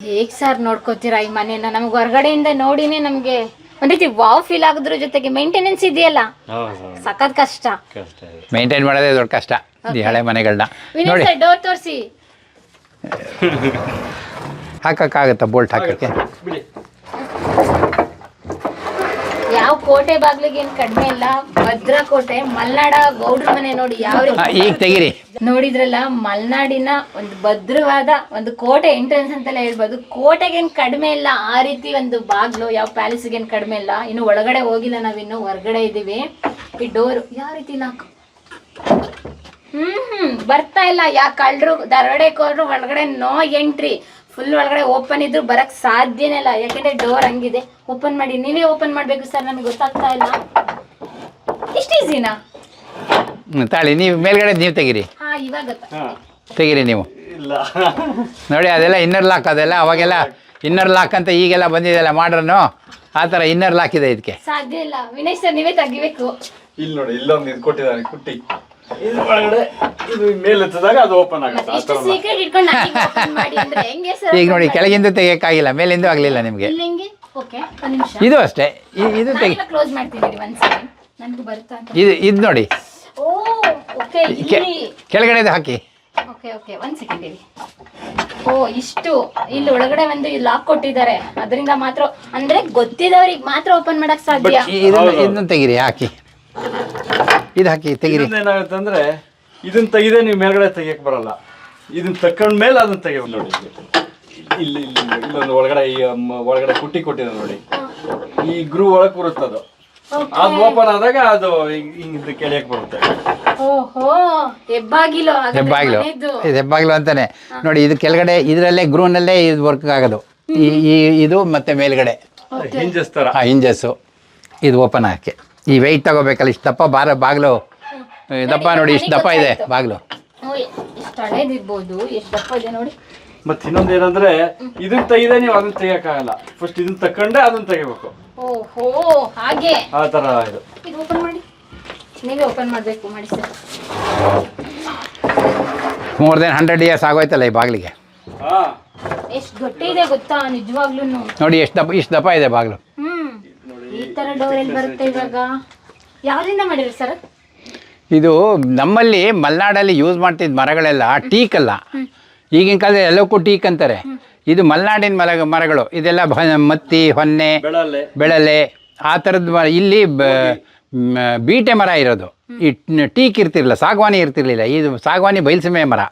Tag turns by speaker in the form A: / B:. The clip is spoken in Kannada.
A: ಹೇಗ್ ಸರ್ ನೋಡ್ಕೋತೀರಾ ಈ ಮನೇನ? ನಮ್ಗೆ ಹೊರಗಡೆಯಿಂದ ನೋಡಿನೇ ನಮ್ಗೆ ಒಂದ್ ರೀತಿ ವಾವ್ ಫೀಲ್ ಆಗೋದ್ರ ಜೊತೆಗೆ ಮೇಂಟೆನೆನ್ಸ್ ಇದೆಯಲ್ಲ ಸಖತ್ ಕಷ್ಟ.
B: ಮೇಂಟೈನ್ ಮಾಡೋದೇ ದೊಡ್ಡ ಕಷ್ಟ ಈ ಹಳೆ ಮನೆಗಳನ್ನ. ನೋಡಿ
A: ಸರ್ ಡೋರ್ ತೋರಿಸಿ.
B: ಹಾಕಕ್ಕಾಗತ್ತಾ ಬೋಲ್ಟ್ ಹಾಕಕ್ಕೆ?
A: ಯಾವ ಕೋಟೆ ಬಾಗ್ಲಿಗೆ ಏನ್ ಕಡಿಮೆ ಇಲ್ಲ. ಭದ್ರಕೋಟೆ ಮಲ್ನಾಡ ಗೌಡ್ರ ಮನೆ ನೋಡಿ ಯಾವ ರೀತಿ.
B: ಈಗ ತೆಗಿರಿ.
A: ನೋಡಿದ್ರಲ್ಲ, ಮಲ್ನಾಡಿನ ಒಂದು ಭದ್ರವಾದ ಒಂದು ಕೋಟೆ ಎಂಟ್ರೆನ್ಸ್ ಅಂತೆಲ್ಲ ಹೇಳ್ಬೋದು. ಕೋಟೆಗೇನ್ ಕಡಿಮೆ ಇಲ್ಲ ಆ ರೀತಿ ಒಂದು ಬಾಗ್ಲು. ಯಾವ ಪ್ಯಾಲೇಸ್ಗೇನ್ ಕಡಿಮೆ ಇಲ್ಲ. ಇನ್ನು ಒಳಗಡೆ ಹೋಗಿಲ್ಲ, ನಾವಿನ್ನು ಹೊರಗಡೆ ಇದೀವಿ. ಈ ಡೋರ್ ಯಾವ ರೀತಿ ಲಾಕ್ ಬರ್ತಾ ಇಲ್ಲ. ಯಾಕೆ ಕಳ್ಳರು ದರೋಡೆಕೋರು ಒಳಗಡೆ ನೋ ಎಂಟ್ರಿ. ಫುಲ್ ಒಳಗಡೆ ಓಪನ್ ಇದ್ರು ಬರಕ್ ಸಾಧ್ಯನೇ ಇಲ್ಲ, ಯಾಕಂದ್ರೆ ಡೋರ್ ಹಂಗಿದೆ. ಓಪನ್ ಮಾಡಿ, ನೀವೇ ಓಪನ್ ಮಾಡ್ಬೇಕು ಸರ್, ನನಗೆ ಗೊತ್ತಾಗ್ತಾ ಇಲ್ಲ. ಇಷ್ಟು ಈಸಿನಾ?
B: ತಾಳಿ ನೀವು ಮೇಲ್ಗಡೆ ನೀವು ತೆಗಿರಿ.
A: ಹಾ ಇವಾಗ
B: ತೆಗಿರಿ ನೀವು. ನೋಡಿ ಅದೆಲ್ಲ ಇನ್ನರ್ ಲಾಕ್, ಅದೆಲ್ಲ ಅವಾಗೆಲ್ಲ ಇನ್ನರ್ ಲಾಕ್ ಅಂತ ಈಗೆಲ್ಲ ಬಂದಿದೆಯಲ್ಲ ಮಾಡ್ರನ್ನು, ಆ ಥರ ಇನ್ನರ್ ಲಾಕ್ ಇದೆ ಇದಕ್ಕೆ.
A: ಸಾಧ್ಯ ಇಲ್ಲ ವಿನಯ್ ಸರ್, ನೀವೇ ತೆಗಿಬೇಕು.
C: ಇಲ್ಲಿ ನೋಡಿ, ಇಲ್ಲೊಂದು ಇದು ಕೊಟ್ಟಿದ್ದಾರೆ ಕುಟ್ಟಿ. ಇದು ಒಳಗಡೆ ಇದು ಮೇಲೆ ಎತ್ತಿದಾಗ ಅದು ಓಪನ್ ಆಗುತ್ತೆ.
A: ಇಷ್ಟು ಸೀಕ್ರೆಟ್ ಇಟ್ಕೊಂಡು ಓಪನ್ ಮಾಡಿ ಅಂದ್ರೆ ಹೆಂಗೆ ಸರ್?
B: ಈಗ ನೋಡಿ ಕೆಳಗಿಂದ ತೆಗಿಯಕ್ಕಾಗಿಲ್ಲ, ಮೇಲಿಂದ ಆಗಲಿಲ್ಲ ನಿಮಗೆ.
A: ಇಲ್ಲಿ ಹೆಂಗೆ? ಓಕೆ ಒಂದು ನಿಮಿಷ,
B: ಇದು ಅಷ್ಟೇ. ಇದು ತೆಗಿ,
A: ಕ್ಲೋಸ್ ಮಾಡ್ತೀನಿ ಒಂದು ಸೆಕೆಂಡ್. ನನಗೆ ಬರುತ್ತಾ ಅಂತ.
B: ಇದು ನೋಡಿ.
A: ಓ ಓಕೆ, ಇಲ್ಲಿ
B: ಕೆಳಗಡೆ ಹಾಕಿ.
A: ಓಕೆ ಓಕೆ ಒಂದು ಸೆಕೆಂಡ್ ಇರಿ. ಓ ಇಷ್ಟು ಇಲ್ಲಿ ಒಳಗಡೆ ಒಂದು ಲಾಕ್ ಕೊಟ್ಟಿದ್ದಾರೆ, ಅದರಿಂದ ಮಾತ್ರ ಅಂದ್ರೆ ಗೊತ್ತಿದ್ದವ್ರಿಗೆ ಮಾತ್ರ ಓಪನ್ ಮಾಡಕ್ ಸಾಧ್ಯ.
B: ಇದನ್ನ ತೆಗಿರಿ, ಹಾಕಿ ಇದು ಹಾಕಿ ತೆಗಿರಿ.
C: ಏನಾಗುತ್ತೆ ಅಂದ್ರೆ ಇದನ್ನ ತೆಗೆದೇ ನೀವು ಮೇಲ್ಗಡೆ ತೆಗಿಯಕ್ ಬರಲ್ಲ. ಇದನ್ನ ತಕೊಂಡ ಮೇಲೆ ಅದನ್ನ ತೆಗಿಬೇಕು. ನೋಡಿ ಇಲ್ಲಿ ಇಲ್ಲಿ ಇಲ್ಲೊಂದು ಒಳಗಡೆ ಈ ಒಳಗಡೆ ಕುಟ್ಟಿ ಕೊಟ್ಟಿದೆ ನೋಡಿ, ಈ ಗ್ರೂ ಒಳಗೆ ಬರುತ್ತೆ ಅದು. ಅದು ಓಪನ್ ಆದಾಗ ಅದು ಹಿಂಗ್ ಕೆಳಕ್ ಬರುತ್ತೆ.
A: ಓಹೋ, ಹೆಬ್ಬಾಗಿಲು.
B: ಹೆಬ್ಬಾಗಿಲು, ಇದು ಹೆಬ್ಬಾಗಿಲು ಅಂತಾನೆ ನೋಡಿ. ಇದು ಕೆಳಗಡೆ ಇದರಲ್ಲೇ ಗ್ರೂನಲ್ಲೇ ಇದು ವರ್ಕ್ ಆಗೋದು. ಇದು ಮತ್ತೆ ಮೇಲ್ಗಡೆ
C: ಹಿಂಜಸ್ ತರ
B: ಹಿಂಜಸ್ಸು. ಇದು ಓಪನ್ ಹಾಕಿ ಈ ವೆಯ್ಟ್ ತಗೋಬೇಕಲ್ಲ, ಇಷ್ಟು ದಪ್ಪ ಬಾಗಿಲು ದಪ್ಪ ನೋಡಿ, ಇಷ್ಟು ದಪ್ಪ ಇದೆ ಬಾಗಿಲು.
A: ಎಷ್ಟು ಹಳೇದಿರ್ಬೋದು, ಎಷ್ಟು ದಪ್ಪ ಇದೆ ನೋಡಿ.
C: ಮತ್ತೆ ಇನ್ನೊಂದು ಏನಂದ್ರೆ ಇದನ್ನ ತೆಗೆದೇ ನೀವು ಅದನ್ನ ತೆಗಿಯಕ್ಕಾಗಲ್ಲ. ಫಸ್ಟ್ ಇದನ್ನ ತಕೊಂಡೆ ಅದನ್ನ ತೆಗಿಬೇಕು.
A: ಓಹೋ ಹಾಗೆ,
C: ಆ ತರ ಇದು.
A: ಇದು ಓಪನ್ ಮಾಡಿ, ನೀವೇ ಓಪನ್ ಮಾಡಬೇಕು. ಮಾಡಿ ಸರ್.
B: ಮೋರ್ ದೆನ್ 100 years ಆಗೋಯ್ತಲ್ಲ ಈ ಬಾಗಿಲಿಗೆ.
A: ಎಷ್ಟು ಗಟ್ಟಿ ಇದೆ ಗೊತ್ತಾ ನಿಜವಾಗ್ಲೂ.
B: ನೋಡಿ ಇಷ್ಟು ದಪ್ಪ ಇದೆ ಬಾಗಿಲು.
A: ಈ ತರ ಡೋರ್ ಎಲ್ಲಿ ಬರುತ್ತೆ ಇವಾಗ? ಯಾವ್ದ್ರಿಂದ ಮಾಡಿರಿ ಸರ್?
B: ಇದು ನಮ್ಮಲ್ಲಿ ಮಲೆನಾಡಲ್ಲಿ ಯೂಸ್ ಮಾಡ್ತಿದ್ದ ಮರಗಳೆಲ್ಲ ಟೀಕ್ ಅಲ್ಲ. ಈಗಿನ ಕಾಲದಲ್ಲಿ ಎಲ್ಲಕ್ಕೂ ಟೀಕ್ ಅಂತಾರೆ. ಇದು ಮಲೆನಾಡಿನ ಮರಗಳು. ಇದೆಲ್ಲ ಮತ್ತಿ, ಹೊನ್ನೆ, ಬೆಳಲೆ ಆ ಥರದ್ದು ಮರ. ಇಲ್ಲಿ ಬೀಟೆ ಮರ ಇರೋದು. ಈ ಟೀಕ್ ಇರ್ತಿರ್ಲಿಲ್ಲ, ಸಾಗವಾನಿ ಇರ್ತಿರ್ಲಿಲ್ಲ. ಇದು ಸಾಗವಾನಿ ಬಯಲುಸೀಮೆ ಮರ.